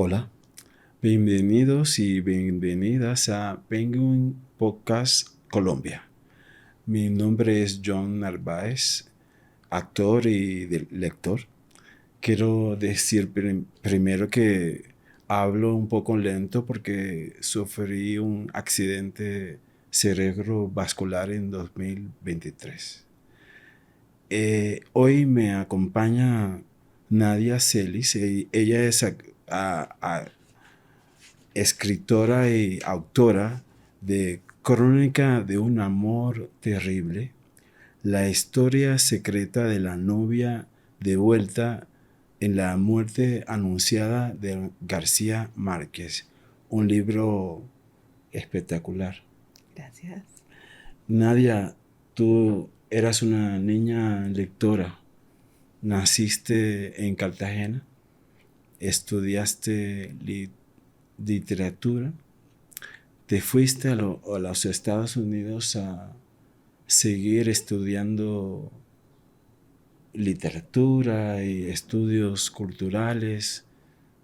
Hola, bienvenidos y bienvenidas a Penguin Podcast Colombia. Mi nombre es John Narváez, actor y lector. Quiero decir primero que hablo un poco lento porque sufrí un accidente cerebrovascular en 2023. Hoy me acompaña Nadia Celis. Ella es escritora y autora de Crónica de un amor terrible, la historia secreta de la novia de vuelta en la muerte anunciada de García Márquez, un libro espectacular. Gracias. Nadia, tú eras una niña lectora, naciste en Cartagena, estudiaste literatura. ¿Te fuiste a los Estados Unidos a seguir estudiando literatura y estudios culturales?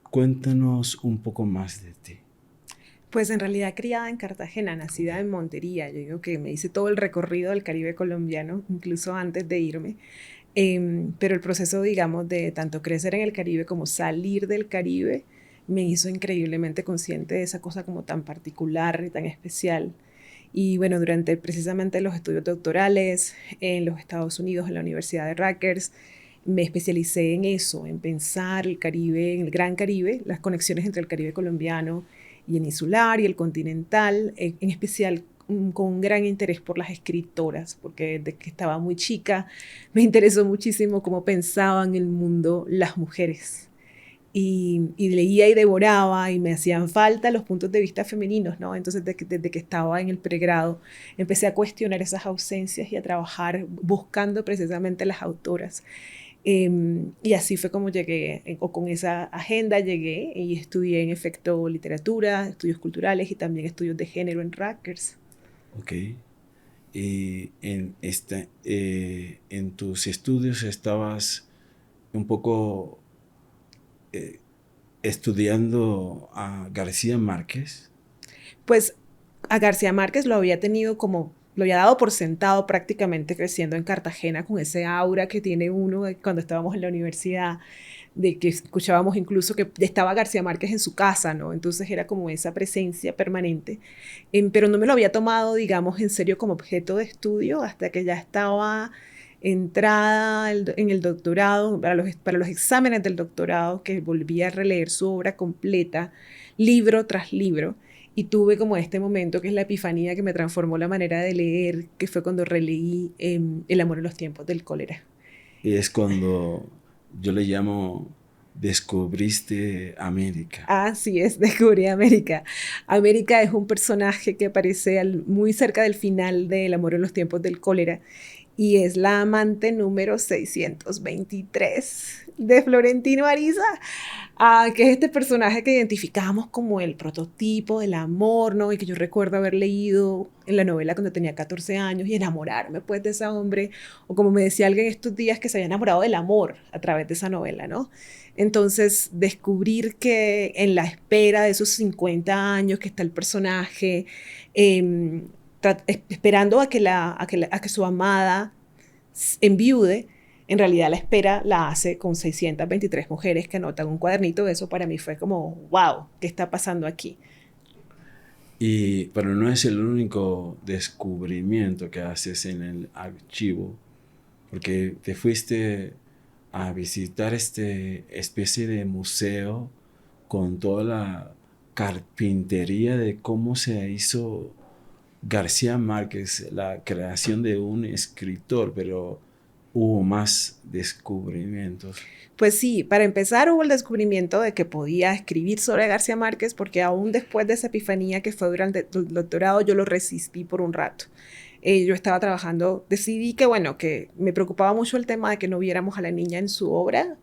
Cuéntanos un poco más de ti. Pues en realidad criada en Cartagena, Ok. nacida en Montería. Yo digo que me hice todo el recorrido del Caribe colombiano, incluso antes de irme. Pero el proceso, digamos, de tanto crecer en el Caribe como salir del Caribe, me hizo increíblemente consciente de esa cosa como tan particular y tan especial. Y bueno, durante precisamente los estudios doctorales en los Estados Unidos, en la Universidad de Rutgers, me especialicé en eso, en pensar el Caribe, en el Gran Caribe, las conexiones entre el Caribe colombiano y el insular y el continental, en especial con un gran interés por las escritoras, porque desde que estaba muy chica me interesó muchísimo cómo pensaban el mundo las mujeres. Y leía y devoraba y me hacían falta los puntos de vista femeninos, ¿no? Entonces, desde que estaba en el pregrado, empecé a cuestionar esas ausencias y a trabajar buscando precisamente las autoras. Y así fue como llegué, o con esa agenda llegué y estudié en efecto literatura, estudios culturales y también estudios de género en Rutgers. Ok. Y en tus estudios estabas un poco eh, estudiando a García Márquez. Pues a García Márquez lo había tenido como, lo había dado por sentado prácticamente creciendo en Cartagena con ese aura que tiene uno cuando estábamos en la universidad, de que escuchábamos incluso que estaba García Márquez en su casa, ¿no? Entonces era como esa presencia permanente. Pero no me lo había tomado, digamos, en serio como objeto de estudio hasta que ya estaba entrada en el doctorado, para los exámenes del doctorado, que volví a releer su obra completa, libro tras libro, y tuve como este momento que es la epifanía que me transformó la manera de leer, que fue cuando releí El amor en los tiempos del cólera. Y es cuando yo le llamo descubriste América. Así es, descubrí América. América es un personaje que aparece muy cerca del final de El amor en los tiempos del cólera y es la amante número 623 de Florentino Ariza, que es este personaje que identificamos como el prototipo del amor, ¿no? Y que yo recuerdo haber leído en la novela cuando tenía 14 años y enamorarme pues de ese hombre, o como me decía alguien estos días que se había enamorado del amor a través de esa novela, ¿no? Entonces, descubrir que en la espera de esos 50 años que está el personaje, eh, esperando a que su amada enviude, en realidad la espera la hace con 623 mujeres que anotan un cuadernito. Eso para mí fue como, wow, ¿qué está pasando aquí? Pero no es el único descubrimiento que haces en el archivo, porque te fuiste a visitar este especie de museo con toda la carpintería de cómo se hizo García Márquez, la creación de un escritor, pero hubo más descubrimientos. Pues sí, para empezar hubo el descubrimiento de que podía escribir sobre García Márquez, porque aún después de esa epifanía que fue durante el doctorado, yo lo resistí por un rato. Yo estaba trabajando, decidí que, bueno, que me preocupaba mucho el tema de que no viéramos a la niña en su obra,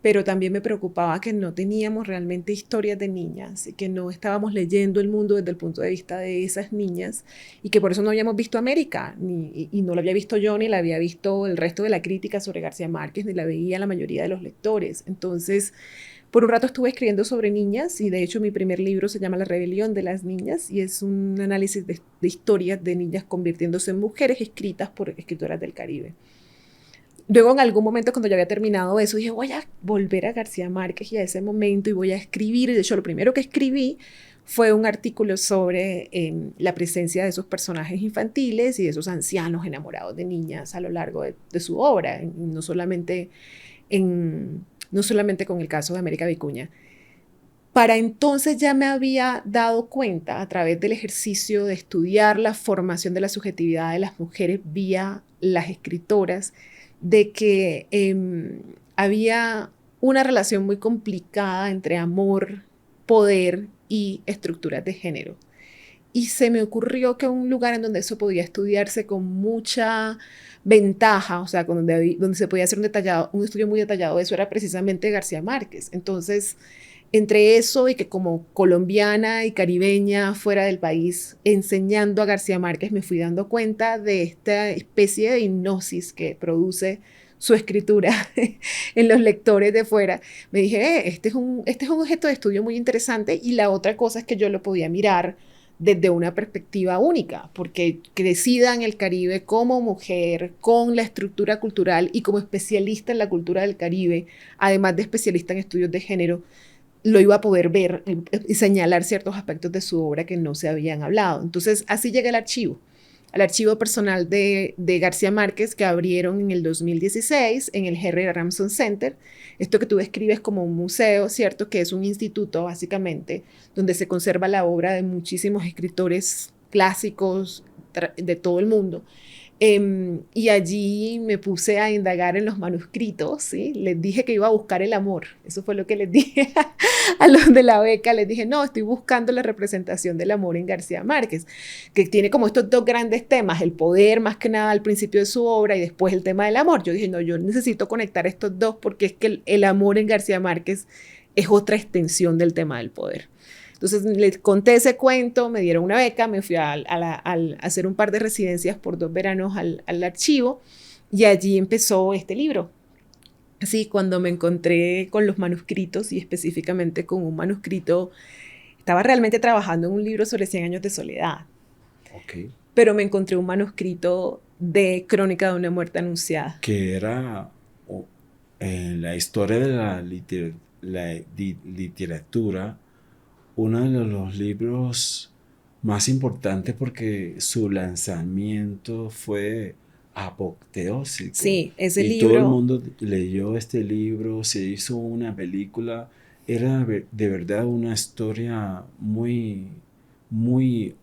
pero también me preocupaba que no teníamos realmente historias de niñas y que no estábamos leyendo el mundo desde el punto de vista de esas niñas y que por eso no habíamos visto América, y no la había visto yo, ni la había visto el resto de la crítica sobre García Márquez, ni la veía la mayoría de los lectores. Entonces, Por un rato estuve escribiendo sobre niñas y de hecho mi primer libro se llama La rebelión de las niñas y es un análisis de historias de niñas convirtiéndose en mujeres escritas por escritoras del Caribe. Luego en algún momento cuando ya había terminado eso dije voy a volver a García Márquez y a ese momento y voy a escribir. Y de hecho lo primero que escribí fue un artículo sobre la presencia de esos personajes infantiles y de esos ancianos enamorados de niñas a lo largo de su obra, no solamente con el caso de América Vicuña. Para entonces ya me había dado cuenta, a través del ejercicio de estudiar la formación de la subjetividad de las mujeres vía las escritoras, de que había una relación muy complicada entre amor, poder y estructuras de género. Y se me ocurrió que un lugar en donde eso podía estudiarse con mucha ventaja, o sea, donde se podía hacer un estudio muy detallado de eso, era precisamente García Márquez. Entonces, entre eso y que como colombiana y caribeña fuera del país, enseñando a García Márquez, me fui dando cuenta de esta especie de hipnosis que produce su escritura en los lectores de fuera. Me dije, este es un objeto de estudio muy interesante y la otra cosa es que yo lo podía mirar desde una perspectiva única, porque crecida en el Caribe como mujer, con la estructura cultural y como especialista en la cultura del Caribe, además de especialista en estudios de género, lo iba a poder ver y señalar ciertos aspectos de su obra que no se habían hablado. Entonces, así llega al archivo personal de García Márquez que abrieron en el 2016 en el Henry Ramson Center. Esto que tú describes como un museo, ¿cierto? Que es un instituto, básicamente, donde se conserva la obra de muchísimos escritores clásicos de todo el mundo. Y allí me puse a indagar en los manuscritos, ¿sí? Les dije que iba a buscar el amor. Eso fue lo que les dije a los de la beca. Les dije, no, estoy buscando la representación del amor en García Márquez, que tiene como estos dos grandes temas, el poder más que nada al principio de su obra y después el tema del amor. Yo dije, no, yo necesito conectar estos dos porque es que el amor en García Márquez es otra extensión del tema del poder. Entonces les conté ese cuento, me dieron una beca, me fui a hacer un par de residencias por 2 veranos al archivo y allí empezó este libro. Así, cuando me encontré con los manuscritos y específicamente con un manuscrito, estaba realmente trabajando en un libro sobre 100 años de soledad. Okay. Pero me encontré un manuscrito de Crónica de una muerte anunciada. Que era la historia de la literatura, uno de los libros más importantes porque su lanzamiento fue apoteósico. Sí, ese libro. Y todo el mundo leyó este libro, se hizo una película. Era de verdad una historia muy, muy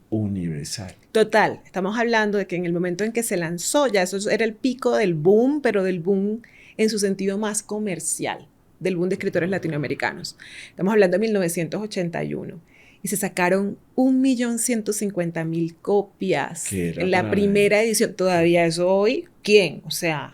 universal. Total, estamos hablando de que en el momento en que se lanzó, ya eso era el pico del boom, pero del boom en su sentido más comercial, del boom de escritores latinoamericanos. Estamos hablando de 1981. Y se sacaron 1.150.000 copias en la primera edición. Todavía eso hoy, ¿quién? O sea,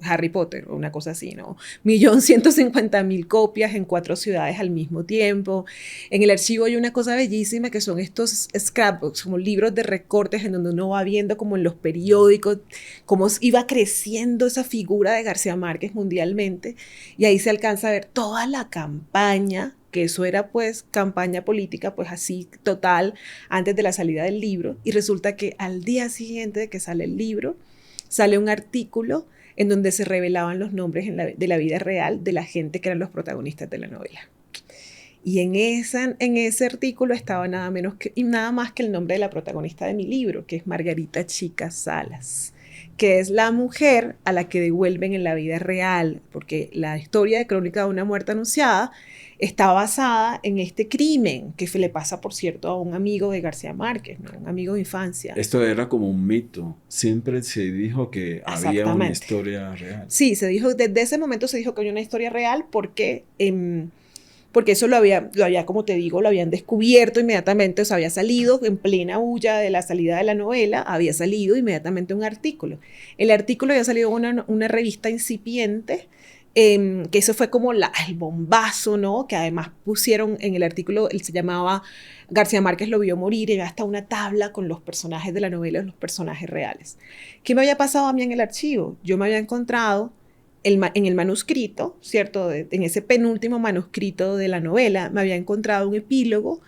Harry Potter o una cosa así, ¿no? 1.150.000 copias en 4 ciudades al mismo tiempo. En el archivo hay una cosa bellísima que son estos scrapbooks, como libros de recortes en donde uno va viendo como en los periódicos cómo iba creciendo esa figura de García Márquez mundialmente y ahí se alcanza a ver toda la campaña, que eso era pues campaña política, pues así total, antes de la salida del libro, y resulta que al día siguiente de que sale el libro, sale un artículo en donde se revelaban los nombres de la vida real de la gente que eran los protagonistas de la novela. Y en ese artículo estaba nada más que el nombre de la protagonista de mi libro, que es Margarita Chica Salas, que es la mujer a la que devuelven en la vida real, porque la historia de Crónica de una muerte anunciada está basada en este crimen que le pasa, por cierto, a un amigo de García Márquez, ¿no? Un amigo de infancia. Esto era como un mito. Siempre se dijo que había una historia real. Sí, desde ese momento se dijo que había una historia real porque eso lo había, como te digo, lo habían descubierto inmediatamente, o sea, había salido en plena bulla de la salida de la novela, había salido inmediatamente un artículo. El artículo había salido en una revista incipiente, que eso fue como el bombazo, ¿no? Que además pusieron en el artículo, él se llamaba García Márquez lo vio morir, y había hasta una tabla con los personajes de la novela, los personajes reales. ¿Qué me había pasado a mí en el archivo? Yo me había encontrado en el manuscrito, ¿cierto? En ese penúltimo manuscrito de la novela, me había encontrado un epílogo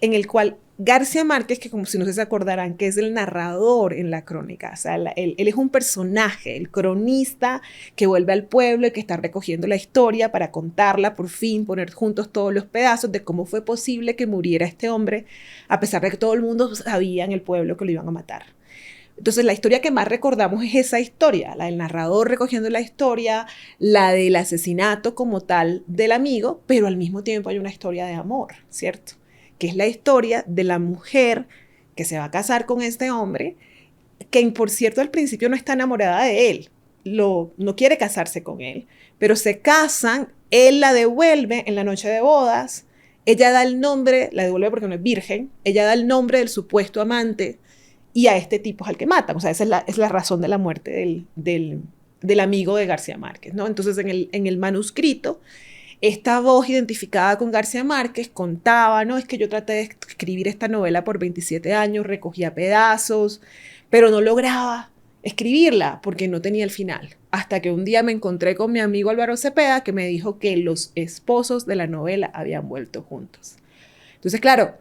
en el cual García Márquez, que como si no se acordarán, que es el narrador en la crónica, o sea, él es un personaje, el cronista que vuelve al pueblo y que está recogiendo la historia para contarla, por fin, poner juntos todos los pedazos de cómo fue posible que muriera este hombre, a pesar de que todo el mundo sabía en el pueblo que lo iban a matar. Entonces la historia que más recordamos es esa historia, la del narrador recogiendo la historia, la del asesinato como tal del amigo, pero al mismo tiempo hay una historia de amor, ¿cierto? Que es la historia de la mujer que se va a casar con este hombre, que por cierto al principio no está enamorada de él, no quiere casarse con él, pero se casan, él la devuelve en la noche de bodas, ella da el nombre, la devuelve porque no es virgen, ella da el nombre del supuesto amante, y a este tipo es al que matan. O sea, esa es la razón de la muerte del amigo de García Márquez, ¿no? Entonces, en el manuscrito, esta voz identificada con García Márquez contaba, ¿no? Es que yo traté de escribir esta novela por 27 años, recogía pedazos, pero no lograba escribirla porque no tenía el final. Hasta que un día me encontré con mi amigo Álvaro Cepeda, que me dijo que los esposos de la novela habían vuelto juntos. Entonces, claro,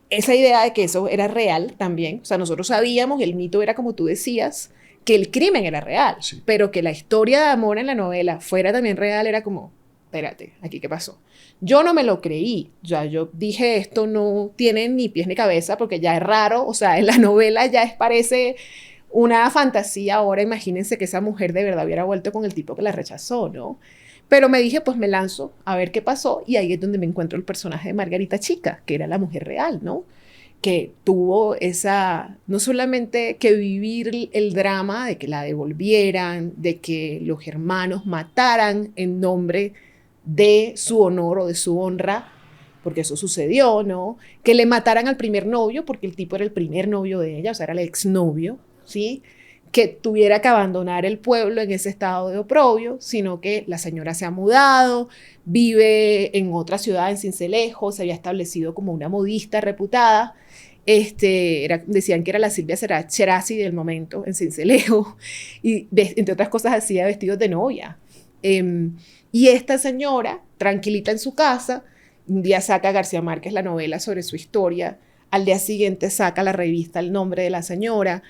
esa idea de que eso era real también, o sea, nosotros sabíamos, el mito era como tú decías, que el crimen era real, sí, pero que la historia de amor en la novela fuera también real era como, espérate, ¿aquí qué pasó? Yo no me lo creí, yo dije, esto no tiene ni pies ni cabeza porque ya es raro, o sea, en la novela ya parece una fantasía. Ahora imagínense que esa mujer de verdad hubiera vuelto con el tipo que la rechazó, ¿no? Pero me dije, pues me lanzo a ver qué pasó, y ahí es donde me encuentro el personaje de Margarita Chica, que era la mujer real, ¿no? Que tuvo no solamente que vivir el drama de que la devolvieran, de que los hermanos mataran en nombre de su honor o de su honra, porque eso sucedió, ¿no? Que le mataran al primer novio, porque el tipo era el primer novio de ella, o sea, era el exnovio, ¿sí? Que tuviera que abandonar el pueblo en ese estado de oprobio, sino que la señora se ha mudado, vive en otra ciudad, en Sincelejo, se había establecido como una modista reputada. Decían que era la Silvia Cherasi del momento en Sincelejo, y entre otras cosas hacía vestidos de novia. Y esta señora, tranquilita en su casa, un día saca García Márquez la novela sobre su historia, al día siguiente saca la revista El nombre de la señora,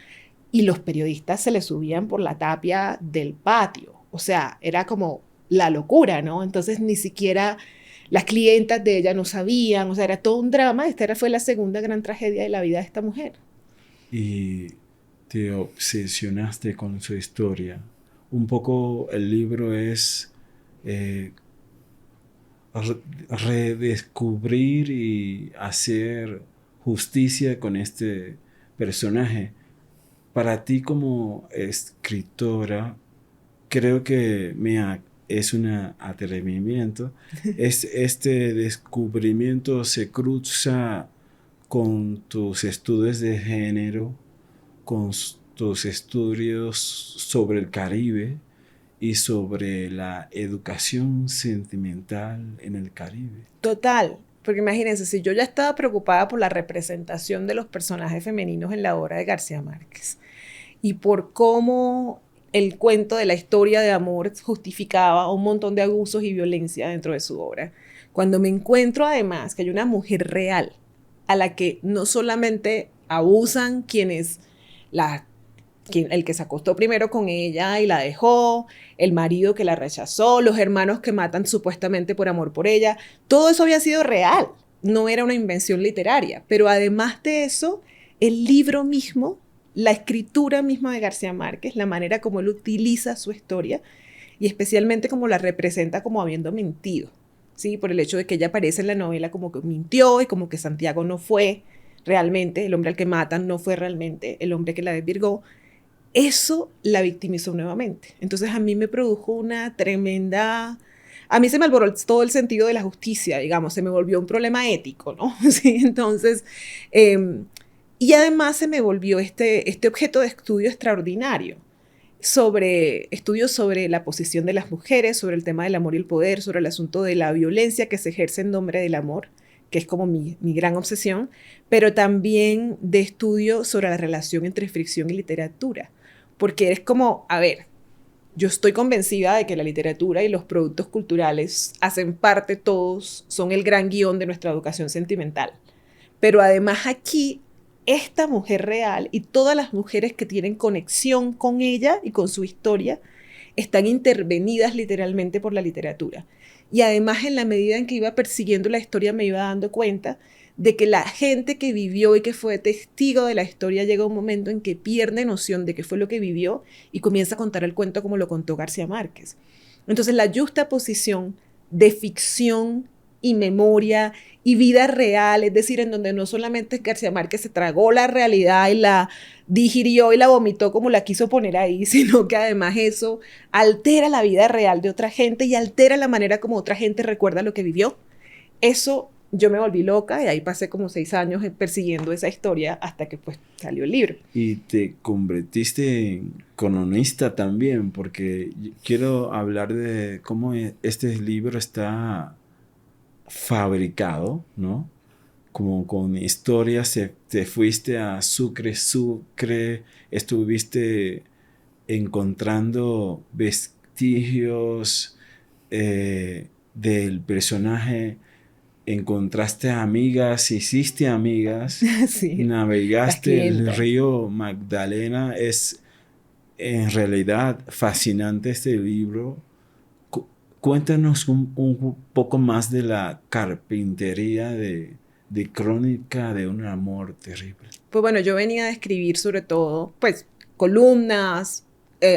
y los periodistas se le subían por la tapia del patio. O sea, era como la locura, ¿no? Entonces ni siquiera las clientas de ella no sabían, o sea, era todo un drama. Esta fue la segunda gran tragedia de la vida de esta mujer. Y te obsesionaste con su historia. Un poco el libro es redescubrir y hacer justicia con este personaje. Para ti como escritora, creo que es un atrevimiento. Este descubrimiento se cruza con tus estudios de género, con tus estudios sobre el Caribe y sobre la educación sentimental en el Caribe. Total, porque imagínense, si yo ya estaba preocupada por la representación de los personajes femeninos en la obra de García Márquez y por cómo el cuento de la historia de amor justificaba un montón de abusos y violencia dentro de su obra, cuando me encuentro además que hay una mujer real a la que no solamente abusan el que se acostó primero con ella y la dejó, el marido que la rechazó, los hermanos que matan supuestamente por amor por ella, todo eso había sido real, no era una invención literaria. Pero además de eso, el libro mismo, la escritura misma de García Márquez, la manera como él utiliza su historia y especialmente como la representa como habiendo mentido, ¿sí? Por el hecho de que ella aparece en la novela como que mintió y como que Santiago no fue realmente el hombre al que matan, no fue realmente el hombre que la desvirgó. Eso la victimizó nuevamente. Entonces a mí me produjo una tremenda... A mí se me alborotó todo el sentido de la justicia, digamos, se me volvió un problema ético, ¿no? Sí, entonces, y además se me volvió este objeto de estudio extraordinario, estudios sobre la posición de las mujeres, sobre el tema del amor y el poder, sobre el asunto de la violencia que se ejerce en nombre del amor, que es como mi gran obsesión, pero también de estudio sobre la relación entre ficción y literatura. Porque es como, a ver, yo estoy convencida de que la literatura y los productos culturales hacen parte todos, son el gran guión de nuestra educación sentimental. Pero además aquí, esta mujer real y todas las mujeres que tienen conexión con ella y con su historia están intervenidas literalmente por la literatura. Y además, en la medida en que iba persiguiendo la historia, me iba dando cuenta de que la gente que vivió y que fue testigo de la historia llega un momento en que pierde noción de qué fue lo que vivió y comienza a contar el cuento como lo contó García Márquez. Entonces, la justaposición de ficción y memoria y vida real, es decir, en donde no solamente García Márquez se tragó la realidad y la digirió y la vomitó como la quiso poner ahí, sino que además eso altera la vida real de otra gente y altera la manera como otra gente recuerda lo que vivió. Eso yo me volví loca y ahí pasé como 6 años persiguiendo esa historia hasta que pues salió el libro. Y te convertiste en cronista también, porque quiero hablar de cómo este libro está fabricado, ¿no? Como con historias, te fuiste a Sucre, estuviste encontrando vestigios del personaje, encontraste amigas, hiciste amigas, Sí, navegaste el río Magdalena. Es en realidad fascinante este libro. Cuéntanos un poco más de la carpintería de Crónica de un amor terrible. Pues bueno, yo venía a escribir sobre todo, pues, columnas,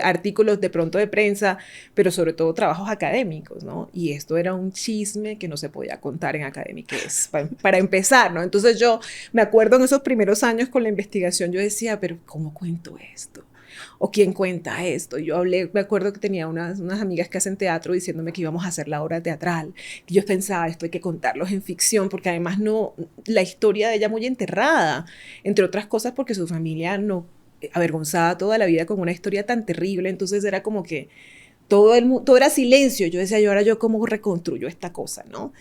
artículos de pronto de prensa, pero sobre todo trabajos académicos, ¿no? Y esto era un chisme que no se podía contar en Academiquez, para empezar, ¿no? Entonces yo me acuerdo en esos primeros años con la investigación, yo decía, pero ¿cómo cuento esto? ¿O quién cuenta esto? Yo me acuerdo que tenía unas amigas que hacen teatro diciéndome que íbamos a hacer la obra teatral. Y yo pensaba, esto hay que contarlos en ficción, porque además no, la historia de ella muy enterrada, entre otras cosas porque su familia no, avergonzada toda la vida con una historia tan terrible, entonces era como que todo era silencio. Yo decía, ahora yo cómo reconstruyo esta cosa, ¿no?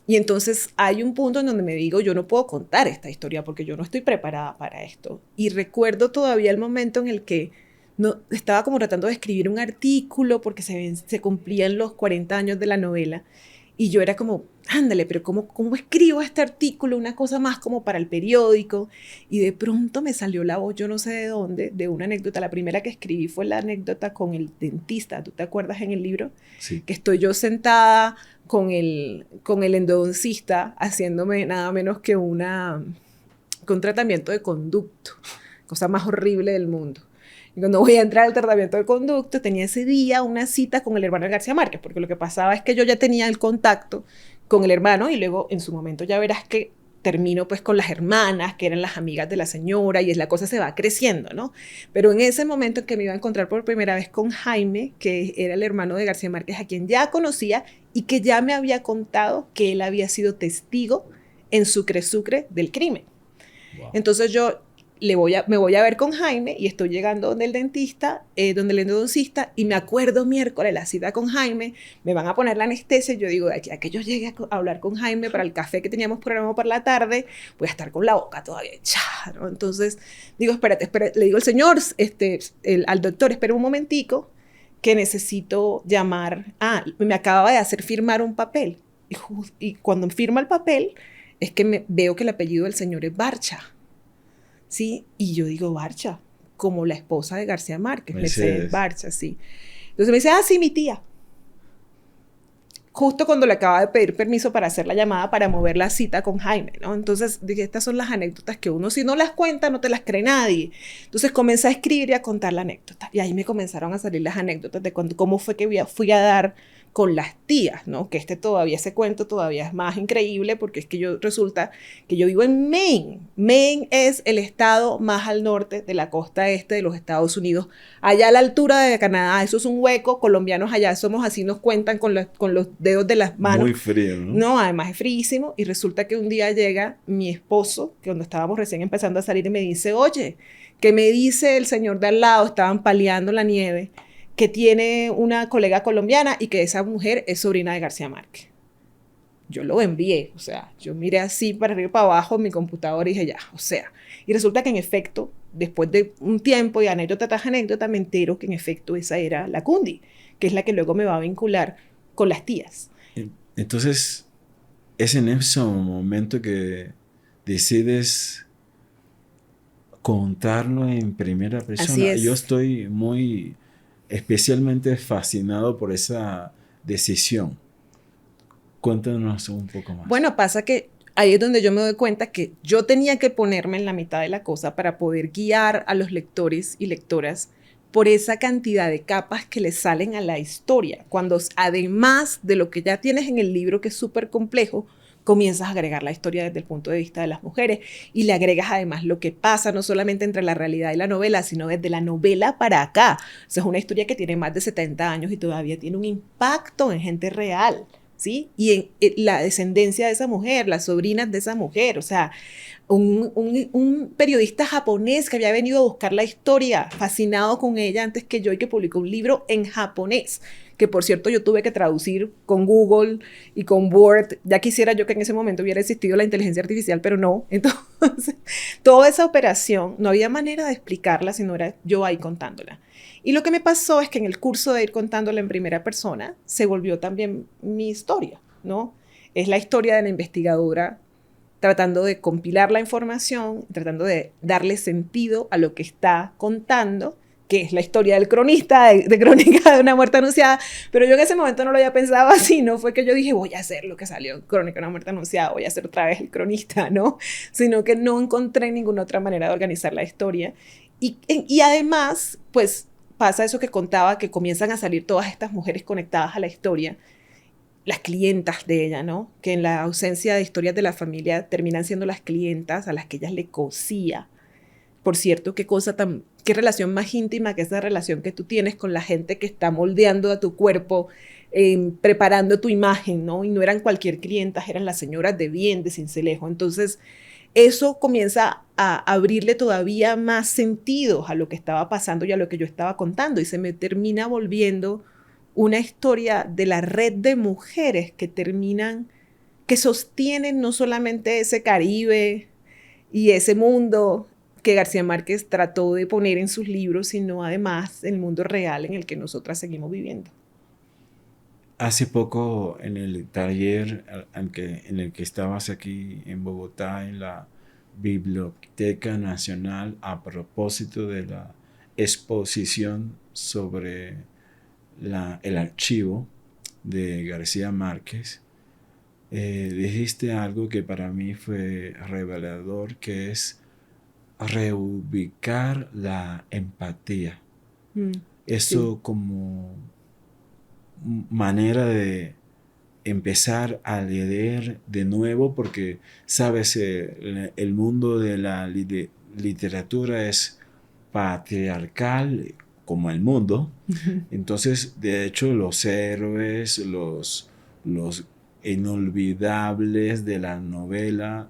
Y entonces hay un punto en donde me digo, yo no puedo contar esta historia porque yo no estoy preparada para esto. Y recuerdo todavía el momento en el que no, estaba como tratando de escribir un artículo porque se cumplían los 40 años de la novela. Y yo era como, ándale, pero ¿cómo escribo este artículo? Una cosa más como para el periódico. Y de pronto me salió la voz, yo no sé de dónde, de una anécdota. La primera que escribí fue la anécdota con el dentista. ¿Tú te acuerdas en el libro? Sí. Que estoy yo sentada con el endodoncista haciéndome nada menos que un tratamiento de conducto. Cosa más horrible del mundo. Y cuando voy a entrar al tratamiento de conducto, tenía ese día una cita con el hermano de García Márquez, porque lo que pasaba es que yo ya tenía el contacto con el hermano y luego en su momento ya verás que termino pues con las hermanas, que eran las amigas de la señora, y la cosa se va creciendo, ¿no? Pero en ese momento en que me iba a encontrar por primera vez con Jaime, que era el hermano de García Márquez, a quien ya conocía y que ya me había contado que él había sido testigo en Sucre del crimen. Wow. Entonces yo me voy a ver con Jaime y estoy llegando donde el dentista, donde el endodoncista, y me acuerdo miércoles la cita con Jaime, me van a poner la anestesia, y yo digo, ya que yo llegue a hablar con Jaime para el café que teníamos programado para la tarde, voy a estar con la boca todavía echada, ¿no? Entonces digo, espérate, le digo al señor, al doctor, espera un momentico, que necesito llamar, me acababa de hacer firmar un papel, y cuando firma el papel, es que veo que el apellido del señor es Barcha. ¿Sí? Y yo digo, Barcha, como la esposa de García Márquez, Mercedes Barcha, sí. Entonces me dice, sí, mi tía. Justo cuando le acaba de pedir permiso para hacer la llamada para mover la cita con Jaime, ¿no? Entonces dije, estas son las anécdotas que uno, si no las cuenta, no te las cree nadie. Entonces comencé a escribir y a contar la anécdota. Y ahí me comenzaron a salir las anécdotas de cómo fue que fui a dar con las tías, ¿no? Que ese cuento todavía es más increíble porque es que resulta que yo vivo en Maine. Maine es el estado más al norte de la costa este de los Estados Unidos. Allá a la altura de Canadá, eso es un hueco. Colombianos allá somos así, nos cuentan con los dedos de las manos. Muy frío, ¿no? No, además es fríísimo. Y resulta que un día llega mi esposo, que cuando estábamos recién empezando a salir, y me dice, oye, ¿qué me dice el señor de al lado? Estaban paliando la nieve, que tiene una colega colombiana y que esa mujer es sobrina de García Márquez. Yo lo envié, o sea, yo miré así para arriba y para abajo en mi computadora y dije, ya, o sea. Y resulta que en efecto, después de un tiempo y anécdota tras anécdota me entero que en efecto esa era la Kundi, que es la que luego me va a vincular con las tías. Entonces, es en ese momento que decides contarlo en primera persona. Así es. Yo estoy muy especialmente fascinado por esa decisión. Cuéntanos un poco más. Bueno, pasa que ahí es donde yo me doy cuenta que yo tenía que ponerme en la mitad de la cosa para poder guiar a los lectores y lectoras por esa cantidad de capas que le salen a la historia. Cuando además de lo que ya tienes en el libro, que es súper complejo, comienzas a agregar la historia desde el punto de vista de las mujeres y le agregas además lo que pasa no solamente entre la realidad y la novela, sino desde la novela para acá. O sea, es una historia que tiene más de 70 años y todavía tiene un impacto en gente real, ¿sí? Y en la descendencia de esa mujer, las sobrinas de esa mujer, o sea, un periodista japonés que había venido a buscar la historia, fascinado con ella antes que yo, y que publicó un libro en japonés, que por cierto yo tuve que traducir con Google y con Word. Ya quisiera yo que en ese momento hubiera existido la inteligencia artificial, pero no. Entonces, toda esa operación, no había manera de explicarla, sino era yo ahí contándola. Y lo que me pasó es que en el curso de ir contándola en primera persona, se volvió también mi historia, ¿no? Es la historia de la investigadora tratando de compilar la información, tratando de darle sentido a lo que está contando, que es la historia del cronista, de Crónica de una muerte anunciada, pero yo en ese momento no lo había pensado así, no fue que yo dije, voy a hacer lo que salió en Crónica de una muerte anunciada, voy a hacer otra vez el cronista, ¿no? Sino que no encontré ninguna otra manera de organizar la historia. Y además, pues pasa eso que contaba, que comienzan a salir todas estas mujeres conectadas a la historia, las clientas de ella, ¿no? Que en la ausencia de historias de la familia terminan siendo las clientas a las que ella le cosía. Por cierto, qué relación más íntima que esa relación que tú tienes con la gente que está moldeando a tu cuerpo, preparando tu imagen, ¿no? Y no eran cualquier clientas, eran las señoras de bien, de Sincelejo. Entonces, eso comienza a abrirle todavía más sentido a lo que estaba pasando y a lo que yo estaba contando, y se me termina volviendo una historia de la red de mujeres que sostienen no solamente ese Caribe y ese mundo que García Márquez trató de poner en sus libros, sino además el mundo real en el que nosotras seguimos viviendo. Hace poco en el taller en el que estabas aquí en Bogotá, en la Biblioteca Nacional, a propósito de la exposición sobre el archivo de García Márquez, dijiste algo que para mí fue revelador, que es reubicar la empatía. Eso Sí. como manera de empezar a leer de nuevo, porque, sabes, el mundo de la literatura es patriarcal como el mundo. Entonces, de hecho, los héroes, los inolvidables de la novela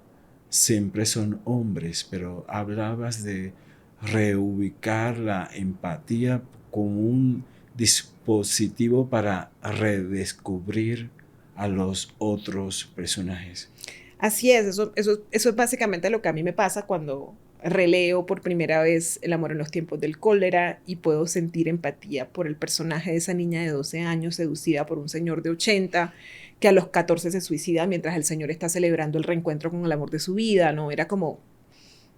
siempre son hombres, pero hablabas de reubicar la empatía como un dispositivo para redescubrir a los otros personajes. Así es, eso es básicamente lo que a mí me pasa cuando releo por primera vez El amor en los tiempos del cólera y puedo sentir empatía por el personaje de esa niña de 12 años seducida por un señor de 80 que a los 14 se suicida mientras el señor está celebrando el reencuentro con el amor de su vida, ¿no? Era como,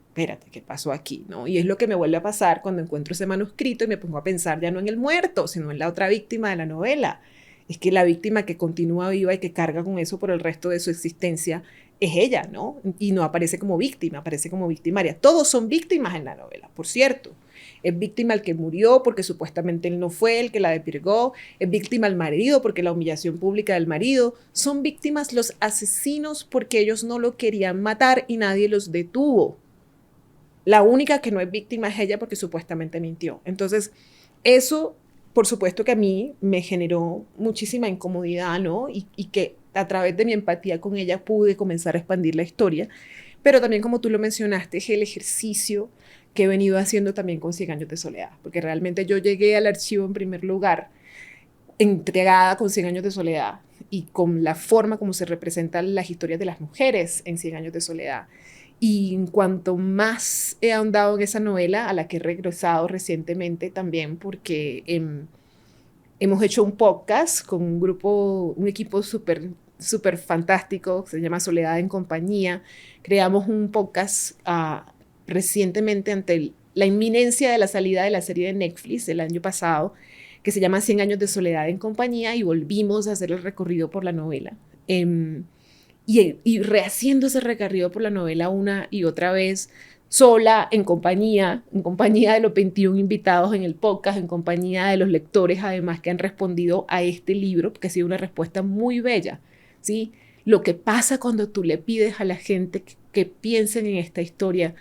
espérate, ¿qué pasó aquí? ¿No? Y es lo que me vuelve a pasar cuando encuentro ese manuscrito y me pongo a pensar ya no en el muerto, sino en la otra víctima de la novela. Es que la víctima que continúa viva y que carga con eso por el resto de su existencia es ella, ¿no? Y no aparece como víctima, aparece como victimaria. Todos son víctimas en la novela, por cierto. Es víctima el que murió porque supuestamente él no fue el que la despirgó. Es víctima el marido porque la humillación pública del marido. Son víctimas los asesinos porque ellos no lo querían matar y nadie los detuvo. La única que no es víctima es ella porque supuestamente mintió. Entonces, eso, por supuesto que a mí me generó muchísima incomodidad, ¿no? Y que a través de mi empatía con ella pude comenzar a expandir la historia. Pero también, como tú lo mencionaste, es el ejercicio que he venido haciendo también con 100 años de soledad. Porque realmente yo llegué al archivo en primer lugar entregada con 100 años de soledad y con la forma como se representan las historias de las mujeres en 100 años de soledad. Y en cuanto más he ahondado en esa novela, a la que he regresado recientemente también, porque hemos hecho un podcast con un equipo súper fantástico, se llama Soledad en Compañía. Creamos un podcast recientemente ante la inminencia de la salida de la serie de Netflix el año pasado, que se llama 100 años de soledad en compañía, y volvimos a hacer el recorrido por la novela. Y rehaciendo ese recorrido por la novela una y otra vez, sola, en compañía de los 21 invitados en el podcast, en compañía de los lectores, además, que han respondido a este libro, que ha sido una respuesta muy bella, ¿sí? Lo que pasa cuando tú le pides a la gente que piensen en esta historia,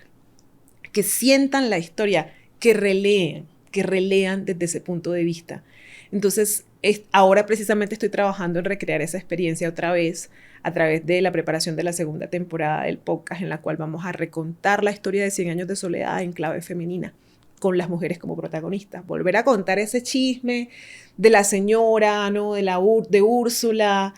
que sientan la historia, que relean desde ese punto de vista. Entonces, ahora precisamente estoy trabajando en recrear esa experiencia otra vez a través de la preparación de la segunda temporada del podcast, en la cual vamos a recontar la historia de 100 años de soledad en clave femenina, con las mujeres como protagonistas. Volver a contar ese chisme de la señora, ¿no? de Úrsula,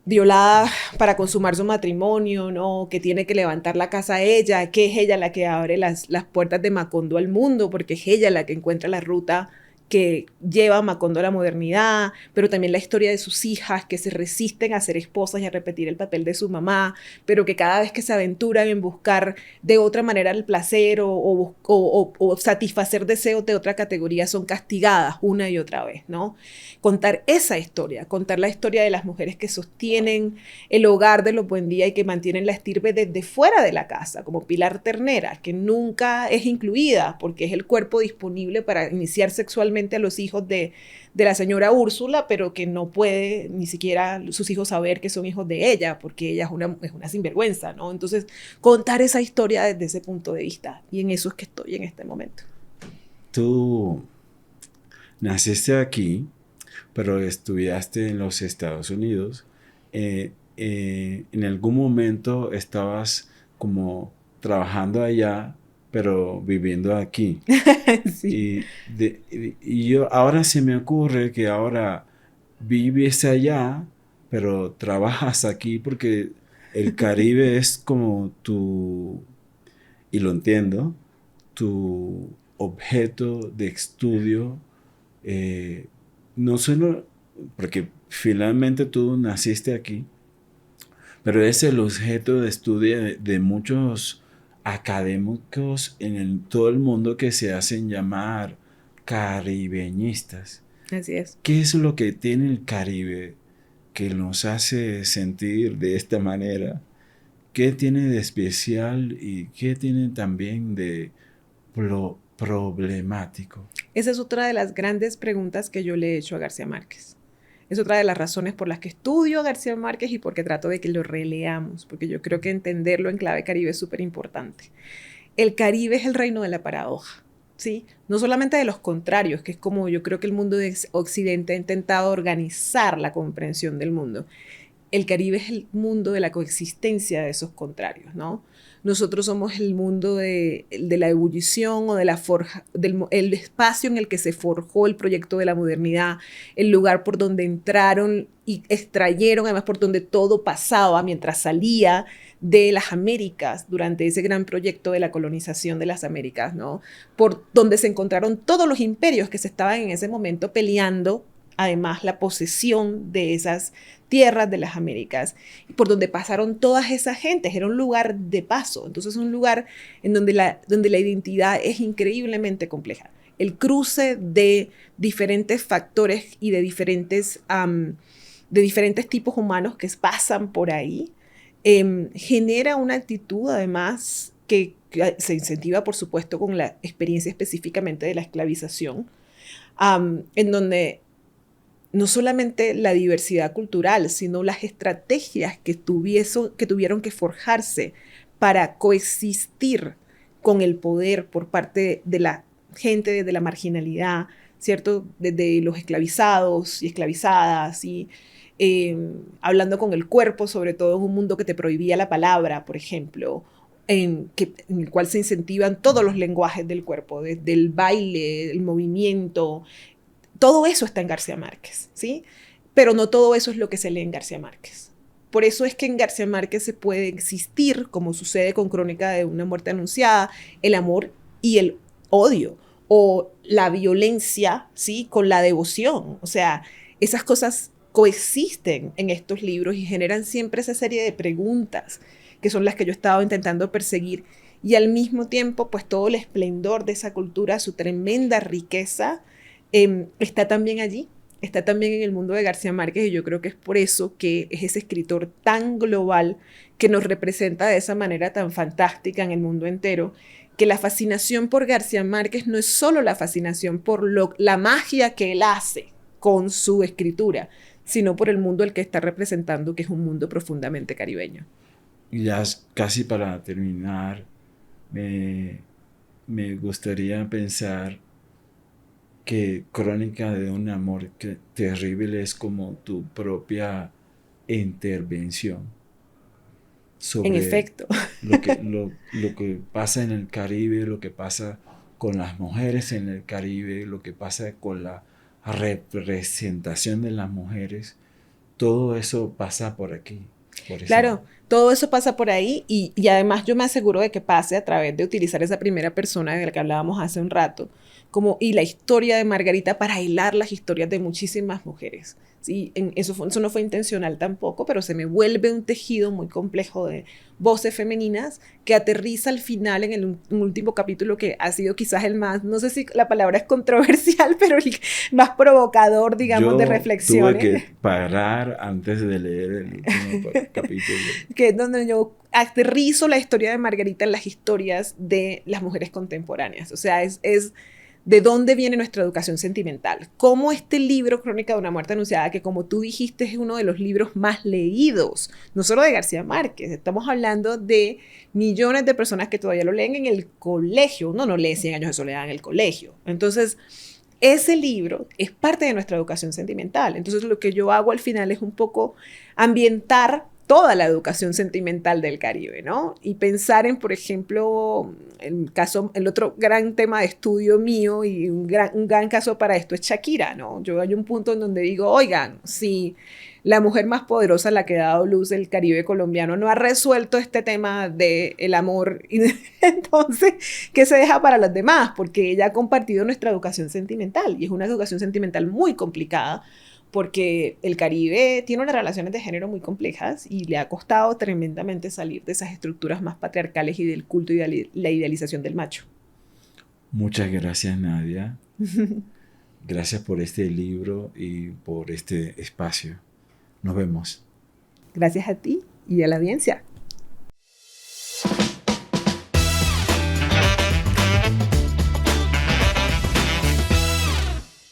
violada para consumar su matrimonio, ¿no? Que tiene que levantar la casa a ella, que es ella la que abre las puertas de Macondo al mundo, porque es ella la que encuentra la ruta que lleva a Macondo a la modernidad, pero también la historia de sus hijas que se resisten a ser esposas y a repetir el papel de su mamá, pero que cada vez que se aventuran en buscar de otra manera el placer o satisfacer deseos de otra categoría son castigadas una y otra vez, ¿no? Contar esa historia, contar la historia de las mujeres que sostienen el hogar de los Buendía y que mantienen la estirpe desde fuera de la casa, como Pilar Ternera, que nunca es incluida porque es el cuerpo disponible para iniciar sexualmente a los hijos de la señora Úrsula, pero que no puede ni siquiera sus hijos saber que son hijos de ella, porque ella es una sinvergüenza, ¿no? Entonces, contar esa historia desde ese punto de vista, y en eso es que estoy en este momento. Tú naciste aquí, pero estudiaste en los Estados Unidos. En algún momento estabas como trabajando allá, pero viviendo aquí. Sí. Y yo ahora se me ocurre que ahora vives allá, pero trabajas aquí porque el Caribe es como y lo entiendo, tu objeto de estudio, no solo porque finalmente tú naciste aquí, pero es el objeto de estudio de muchos académicos en todo el mundo que se hacen llamar caribeñistas. Así es. ¿Qué es lo que tiene el Caribe que nos hace sentir de esta manera? ¿Qué tiene de especial y qué tiene también de problemático? Esa es otra de las grandes preguntas que yo le he hecho a García Márquez. Es otra de las razones por las que estudio a García Márquez y porque trato de que lo releamos, porque yo creo que entenderlo en clave Caribe es súper importante. El Caribe es el reino de la paradoja, ¿sí? No solamente de los contrarios, que es como yo creo que el mundo de Occidente ha intentado organizar la comprensión del mundo. El Caribe es el mundo de la coexistencia de esos contrarios, ¿no? Nosotros somos el mundo de la ebullición o de la forja, el espacio en el que se forjó el proyecto de la modernidad, el lugar por donde entraron y extrayeron, además por donde todo pasaba mientras salía de las Américas durante ese gran proyecto de la colonización de las Américas, ¿no? Por donde se encontraron todos los imperios que se estaban en ese momento peleando, además, la posesión de esas tierras de las Américas, por donde pasaron todas esas gentes. Era un lugar de paso, entonces un lugar en donde la identidad es increíblemente compleja. El cruce de diferentes factores y de diferentes tipos humanos que pasan por ahí, genera una actitud, además, que se incentiva, por supuesto, con la experiencia específicamente de la esclavización, en donde no solamente la diversidad cultural, sino las estrategias que tuvieron que forjarse para coexistir con el poder por parte de la gente desde la marginalidad, ¿cierto? Desde los esclavizados y esclavizadas, y hablando con el cuerpo, sobre todo en un mundo que te prohibía la palabra, por ejemplo, en el cual se incentivan todos los lenguajes del cuerpo, desde el baile, el movimiento. Todo eso está en García Márquez, ¿sí? Pero no todo eso es lo que se lee en García Márquez. Por eso es que en García Márquez se puede existir, como sucede con Crónica de una muerte anunciada, el amor y el odio, o la violencia, ¿sí?, con la devoción. O sea, esas cosas coexisten en estos libros y generan siempre esa serie de preguntas que son las que yo he estado intentando perseguir, y al mismo tiempo, pues todo el esplendor de esa cultura, su tremenda riqueza, está también allí, está también en el mundo de García Márquez, y yo creo que es por eso que es ese escritor tan global que nos representa de esa manera tan fantástica en el mundo entero, que la fascinación por García Márquez no es solo la fascinación por la magia que él hace con su escritura, sino por el mundo al que está representando, que es un mundo profundamente caribeño. Y ya casi para terminar, me gustaría pensar que Crónica de un amor terrible es como tu propia intervención En sobre efecto. lo que pasa en el Caribe, lo que pasa con las mujeres en el Caribe, lo que pasa con la representación de las mujeres. Todo eso pasa por aquí. Por eso. Claro, todo eso pasa por ahí, y además yo me aseguro de que pase a través de utilizar esa primera persona de la que hablábamos hace un rato, y la historia de Margarita para hilar las historias de muchísimas mujeres. ¿Sí? Eso no fue intencional tampoco, pero se me vuelve un tejido muy complejo de voces femeninas que aterriza al final en el último capítulo, que ha sido quizás el más, no sé si la palabra es controversial, pero el más provocador, digamos, de Yo tuve reflexiones. que parar antes de leer el último capítulo. Que es donde yo aterrizo la historia de Margarita en las historias de las mujeres contemporáneas. O sea, es de dónde viene nuestra educación sentimental. Cómo este libro, Crónica de una muerte anunciada, que como tú dijiste es uno de los libros más leídos, no solo de García Márquez, estamos hablando de millones de personas que todavía lo leen en el colegio. Uno no lee 100 años de soledad en el colegio. Entonces, ese libro es parte de nuestra educación sentimental. Entonces, lo que yo hago al final es un poco ambientar toda la educación sentimental del Caribe, ¿no? Y pensar en, por ejemplo, el otro gran tema de estudio mío y un gran caso para esto es Shakira, ¿no? Yo hay un punto en donde digo, oigan, si la mujer más poderosa, la que ha dado luz del Caribe colombiano, no ha resuelto este tema del amor, entonces, ¿qué se deja para los demás? Porque ella ha compartido nuestra educación sentimental, y es una educación sentimental muy complicada, porque el Caribe tiene unas relaciones de género muy complejas y le ha costado tremendamente salir de esas estructuras más patriarcales y del culto y la idealización del macho. Muchas gracias, Nadia. Gracias por este libro y por este espacio. Nos vemos. Gracias a ti y a la audiencia.